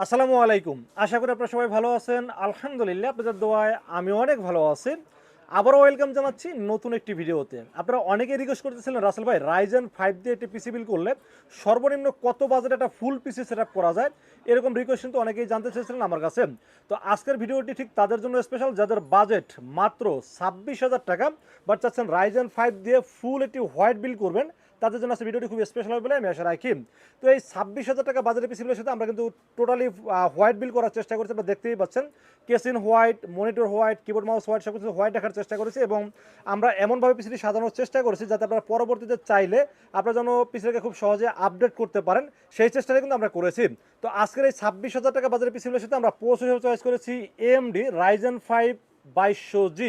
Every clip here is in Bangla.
আসসালামু আলাইকুম। আশা করি আপনারা সবাই ভালো আছেন। আলহামদুলিল্লাহ আপনাদের দোয়ায় আমি অনেক ভালো আছি। আবারও ওয়েলকাম জানাচ্ছি নতুন একটি ভিডিওতে। আপনারা অনেকেই রিকোয়েস্ট করতেছিলেন রাসেল ভাই Ryzen 5 দিয়ে একটি পিসি বিল্ড করলে সর্বনিম্ন কত বাজেটে একটা ফুল পিসি সেটআপ করা যায়? এরকম রিকোয়েস্ট কিন্তু অনেকেই জানতে চেয়েছিলেন আমার কাছে। তো আজকের ভিডিওটি ঠিক তাদের জন্য স্পেশাল যাদের বাজেট মাত্র 26,000 টাকা বাট চাচ্ছেন Ryzen 5 দিয়ে ফুল একটি হোয়াইট বিল্ড করবেন। তাদের জন্য আজকে ভিডিওটি খুব স্পেশাল হবে বলে আমি আশা রাখি। তো এই 26,000 টাকা বাজারের পিসিগুলোর সাথে আমরা কিন্তু টোটালি হোয়াইট বিল করার চেষ্টা করেছি। আপনারা দেখতেই পাচ্ছেন casing white, monitor white, keyboard mouse white সব কিছু হোয়াইট রাখার চেষ্টা করেছি এবং আমরা এমনভাবে পিসিটি সাজানোর চেষ্টা করেছি যাতে আপনারা পরবর্তীতে চাইলে আপনারা যেন পিসিটাকে খুব সহজে আপডেট করতে পারেন সেই চেষ্টাটা কিন্তু আমরা করেছি। তো আজকের এই 26,000 টাকা বাজারের পিসিগুলোর সাথে আমরা প্রসেসর চয়েস করেছি AMD Ryzen 5 2200G।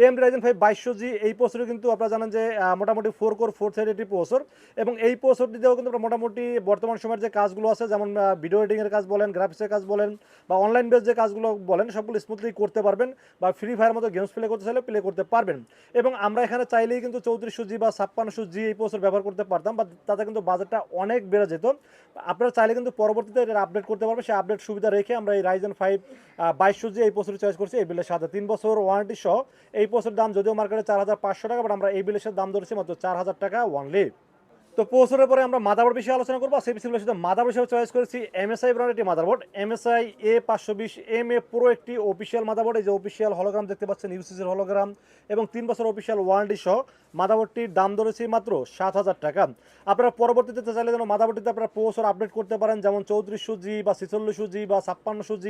AMD Ryzen 5 2200G এই প্রসেসর কিন্তু আপনারা জানেন যে মোটামুটি 4 কোর 4 থ্রেড একটি প্রসেসর এবং এই প্রসেসরটি দিয়েও কিন্তু আমরা মোটামুটি বর্তমান সময়ের যে কাজগুলো আছে যেমন ভিডিও এডিটিংয়ের কাজ বলেন, গ্রাফিক্সের কাজ বলেন বা অনলাইন বেস যে কাজগুলো বলেন সবগুলো স্মুথলি করতে পারবেন বা ফ্রি ফায়ার মতো গেমস প্লে করতে চাইলে প্লে করতে পারবেন। এবং আমরা এখানে চাইলেই কিন্তু 3400G বা 5600G এই প্রসেসর ব্যবহার করতে পারতাম বা তাতে কিন্তু বাজেটটা অনেক বেড়ে যেত। আপনারা চাইলে কিন্তু পরবর্তীতে এটা আপডেট করতে পারবেন, সেই আপডেট সুবিধা রেখে আমরা এই Ryzen 5 2200G এই প্রসেসর চয়েস করছি এই বিলের সাথে 3 বছর ওয়ারেন্টি সহ। এই প্রসেসরের দাম যদিও মার্কেটে 4,500 টাকা বাট আমরা এই বিলের দাম ধরেছি মাত্র 4,000 টাকা ওনলি। তো প্রসেসরের পরে আমরা মাদারবোর্ড বিষয়ে আলোচনা করবো। সেই পিসিগুলোর সাথে মাদারবোর্ড হিসেবে চয়েস করেছি MSI ব্র্যান্ডের একটি মাদারবোর্ড MSI A520MA পুরো একটি অফিসিয়াল মাদারবোর্ড। এই যে অফিসিয়াল হলোগ্রাম দেখতে পাচ্ছেন, ইউসিসির হলোগ্রাম এবং 3 বছর অফিসিয়াল ওয়ারেন্টি সহ মাদারবোর্ডটির দাম ধরেছি মাত্র 7,000 টাকা। আপনারা পরবর্তীতে চাইলে যেন মাদারবোর্ডটিতে আপনারা প্রসেসর আপডেট করতে পারেন, যেমন 3400G বা 4600G বা 5600G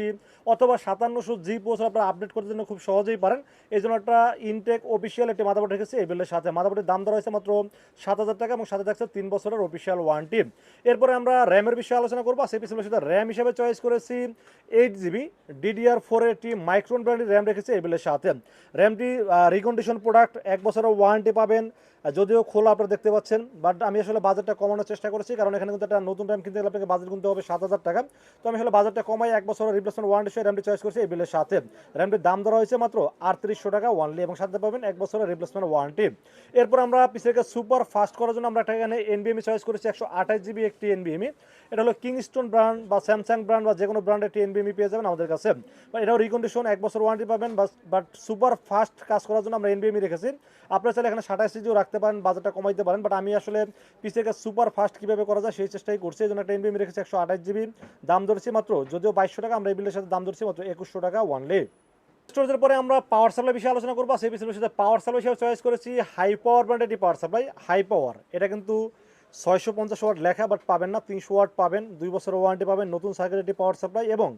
অথবা 5700G প্রসেসর আপনারা আপডেট করতে জন্য খুব সহজেই পারেন। এই জন্য একটা ইনটেক অফিসিয়াল একটি মাদারবোর্ড রেখেছি এই বিলের সাথে। মাদারবোর্ডের দাম ধরা হয়েছে মাত্র 7,000 টাকা এবং সাথে থাকছে 3 বছরের অফিসিয়াল ওয়ারেন্টি। এরপরে আমরা র্যামের বিষয়ে আলোচনা করবো। সেই পিসির সাথে র্যাম হিসেবে চয়েস করেছি 8GB DDR4 একটি মাইক্রন ব্র্যান্ডের র্যাম রেখেছি এই বিলের সাথে। র্যামটি রিকন্ডিশন প্রোডাক্ট, 1 বছরের ওয়ারেন্টি পাবেন, যদিও খোলা আপনারা দেখতে পাচ্ছেন বাট আমি আসলে বাজেটটা কমানোর চেষ্টা করেছি কারণ এখানে কিন্তু একটা নতুন র্যাম কিনতে গেলে আপনাকে বাজেট কিনতে হবে 7,000 টাকা। তো আমি আসলে বাজেটটা কমাই 1 বছরের রিপ্লেসমেন্ট ওয়ারেন্টি সহ র্যামটি চয়েস করছি এই বিলের সাথে। র্যামটির দাম ধরা হয়েছে মাত্র 3800 টাকা ওয়ানলি এবং সাথে পাবেন 1 বছরের রিপ্লেসমেন্ট ওয়ারেন্টি। এরপর আমরা পিসিকে সুপার ফাস্ট করার জন্য আমরা একটা এখানে NVMe চয়েস করেছি 128GB একটি NVMe। এটা হলো কিংস্টোন ব্র্যান্ড বা স্যামসাং ব্র্যান্ড বা যে কোনো ব্র্যান্ডের একটি NVMe পেয়ে যাবেন আমাদের কাছে। এটাও রিকন্ডিশন 1 বছর ওয়ারেন্টি পাবেন বাট সুপার ফাস্ট কাজ করার জন্য আমরা NVMe রেখেছি। আপনারা চাইলে এখানে 27GB রাখতে পারেন, বাজেটটা কমাইতে পারেন বাট আমি আসলে পিসিকে সুপার ফাস্ট কীভাবে করা যায় সেই চেষ্টাই করছি। এই জন্য একটা NVMe রেখেছি 128GB, দাম ধরেছি মাত্র যদিও 2200 টাকা, আমরা এই বিলের সাথে দাম ধরেছি মাত্র 2100 টাকা ওয়ানলি। স্টোরেজের পরে আমরা পাওয়ার সাপ্লাই বিষয়ে আলোচনা করবো। সেই পিসির সাথে পাওয়ার সাপ্লাই হিসেবে চয়েস করেছি হাই পাওয়ার ব্র্যান্ডের একটি পাওয়ার সাপ্লাই। হাই পাওয়ার এটা কিন্তু 650 ওয়াট লেখা বাট পাবেন না, 300 ওয়াট পাবেন, 2 বছরের ওয়ারেন্টি পাবেন, নতুন সার্কিট একটি পাওয়ার সাপ্লাই এবং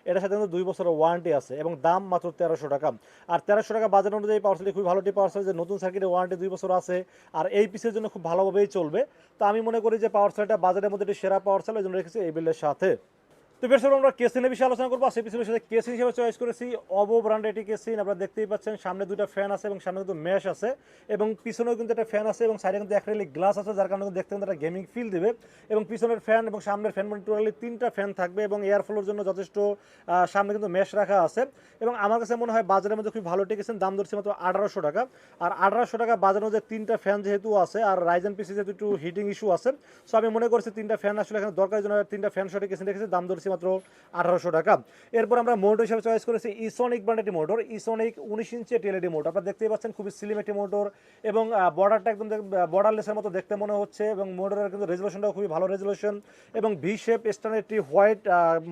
এটার সাথে কিন্তু 2 বছরের ওয়ারেন্টি আছে এবং দাম মাত্র 1300 টাকা। আর 1300 টাকা বাজেট অনুযায়ী পাওয়ার সাপ্লাই খুবই ভালো একটি পাওয়ার সাপ্লাই, যে নতুন সার্কিটের ওয়ারেন্টি 2 বছর আছে আর এই পিসের জন্য খুব ভালোভাবেই চলবে। তো আমি মনে করি যে পাওয়ার সাপ্লাইটা বাজারের মধ্যে একটি সেরা পাওয়ার সাপ্লাই, এই জন্য রেখেছি এই বিলের সাথে। তো বেশ আমরা কেসিনের বিষয়ে আলোচনা করবো। সেই পিছনের সাথে কেসিন হিসেবে চয়েস করেছি অবো ব্র্যান্ডের এটি কেসিন। আপনারা দেখতেই পাচ্ছেন সামনে দুটো ফ্যান আছে এবং সামনে কিন্তু মেশ আছে এবং পিছনেও কিন্তু একটা ফ্যান আছে এবং সাইডে কিন্তু অ্যাক্রিলিক গ্লাস আছে, যার কারণে কিন্তু দেখতে কিন্তু একটা গেমিং ফিল দিবে। এবং পিছনের ফ্যান এবং সামনের ফ্যান মানে টোটালি 3টা ফ্যান থাকবে এবং এয়ার ফ্লোর জন্য যথেষ্ট সামনে কিন্তু মেশ রাখা আছে। এবং আমার কাছে মনে হয় বাজারের মধ্যে খুব ভালো টিকেছেন, দাম ধরছে মাত্র 1800 টাকা। আর 1800 টাকা বাজারের মধ্যে 3টা ফ্যান যেহেতু আছে আর রাইজেন পিসি যেহেতু একটু হিটিং ইস্যু আছে, সো আমি মনে করছি 3টা ফ্যান আসলে এখানে দরকারের জন্য 3টা ফ্যান শটে কেসিন রেখেছে, দাম ধরছি মাত্র 1800 টাকা। এরপর আমরা মোটর হিসেবে চয়েস করেছি ইসোনিক ব্র্যান্ডের একটি মোটর, ইসোনিক 19 ইঞ্চি এলইডি মোটর। আপনারা দেখতেই পাচ্ছেন খুবই স্লিম একটি মোটর এবং বর্ডারটা একদম বর্ডারলেসের মতো দেখতে মনে হচ্ছে এবং মোটরের কিন্তু রেজুলেশনটাও খুবই ভালো রেজুলেশন এবং ভি শেপ স্ট্যান্ডার্ড একটি হোয়াইট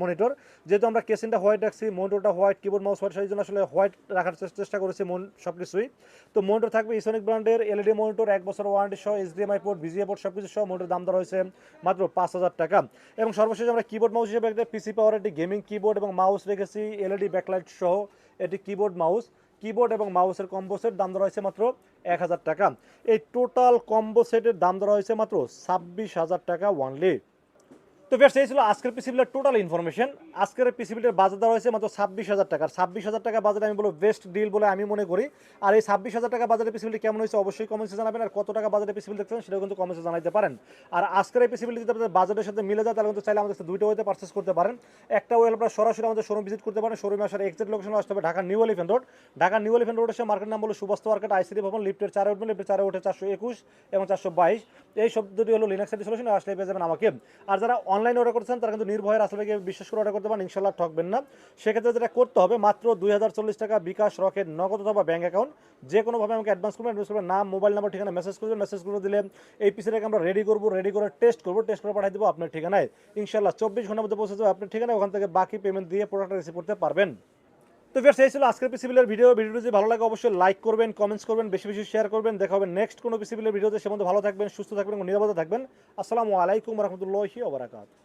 মনিটর। যেহেতু আমরা কেসিনটা হোয়াইট রাখছি, মনিটরটা হোয়াইট, কিবোর্ড মাউস হোয়াইট, সেই জন্য আসলে হোয়াইট রাখার চেষ্টা করেছি সব কিছুই। তো মনিটর থাকবে ইসোনিক ব্র্যান্ডের এলইডি মনিটর, 1 বছর ওয়ারেন্টি সহ, এইচডিএমআই পোর্ট, ভিজিএ পোর্ট সব কিছু সহ মোটরের দাম দেওয়া হয়েছে মাত্র 5,000 টাকা। এবং সর্বশেষ আমরা কিবোর্ড মাউস হিসেবে একটা পিসি পাওয়ার একটি গেমিং কিবোর্ড এবং মাউস রেখেছি এলইডি ব্যাকলাইট সহ এটি কিবোর্ড এবং মাউসের কম্বো সেট, দাম ধরা হয়েছে মাত্র 1,000 টাকা। এই টোটাল কম্বো সেটের দাম ধরা হয়েছে মাত্র 26,000 টাকা ওয়ানলি। তো বেশ এই ছিল আজকের পিসিবিলের টোটাল ইনফরমেশন। আজকের পিসিবিলের বাজার দেওয়া হয়েছে মাত্র 26,000 টাকার। 26,000 টাকা বাজারে আমি বলবো বেস্ট ডিল বলে আমি মনে করি। আর এই 26,000 টাকা বাজারের পিসিবিলটি কেমন হয়েছে অবশ্যই কমেন্টসে জানাবেন, আর কত টাকা বাজারের পিসিবিল দেখছেন সেটাও কিন্তু কমেন্টসে জানাতে পারেন। আর আজকের এই পিসিবিলটি যদি আপনাদের বাজারের সাথে মিলে যায় তাহলে কিন্তু চাইলে আমাদের দুইটা ওয়েতে পারচেস করতে পারেন। একটা ওয়ে আপনারা সরাসরি আমাদের শোরুম ভিজিট করতে পারেন, শোরুমে আসার এক্সাক্ট লোকেশন আসতে হবে Dhaka new elephant road. Dhaka new elephant road এসে মার্কেট নাম বলে সুবাস্ত মার্কেট, আইসিডি ভবন, লিফটের 4 উঠবেন, লিফটের 4 উঠে 421 এবং 422 এই শব্দটি হলো লিনাক্স আইডি সলিউশন, আসলে পেয়ে যাবেন আমাকে। আর যারা অনলাইন অনলাইনে অর্ডার করছেন তারা কিন্তু নির্ভয়ে রাসেল ভাইকে বিশ্বাস করে অর্ডার করতে পারেন, ইনশাল্লাহ ঠকবেন না। সেক্ষেত্রে যেটা করতে হবে, মাত্র 2040 টাকা বিকাশ, রকেট, নগদ অথবা ব্যাঙ্ক অ্যাকাউন্ট যে কোনোভাবে আমাকে অ্যাডভান্স করবেন, নাম, মোবাইল নাম্বার, ঠিকানা মেসেজ করবেন। মেসেজ করে দিলে এই পিসিটাকে আমরা রেডি করবো, রেডি করে টেস্ট করে পাঠিয়ে দেবো আপনার ঠিকানায়। ইনশাল্লাহ 24 ঘন্টার মধ্যে পৌঁছে যাবে আপনার ঠিকানায়, ওখান থেকে বাকি পেমেন্ট দিয়ে প্রোডাক্টটা রিসিভ করতে পারবেন। তো ভিউয়ার্স, এই ছিল আজকের পিসি বিলের ভিডিওটি যদি ভালো লাগে অবশ্যই লাইক করবেন, কমেন্টস করবেন, বেশি বেশি শেয়ার করবেন। দেখা হবে নেক্সট কোনো পিসি বিলের ভিডিওতে। সে মধ্যে ভালো থাকবেন, সুস্থ থাকবেন এবং নিরাপদে থাকবেন। আসসালামু আলাইকুম ওয়া রাহমাতুল্লাহি ওয়া বারাকাতুহু।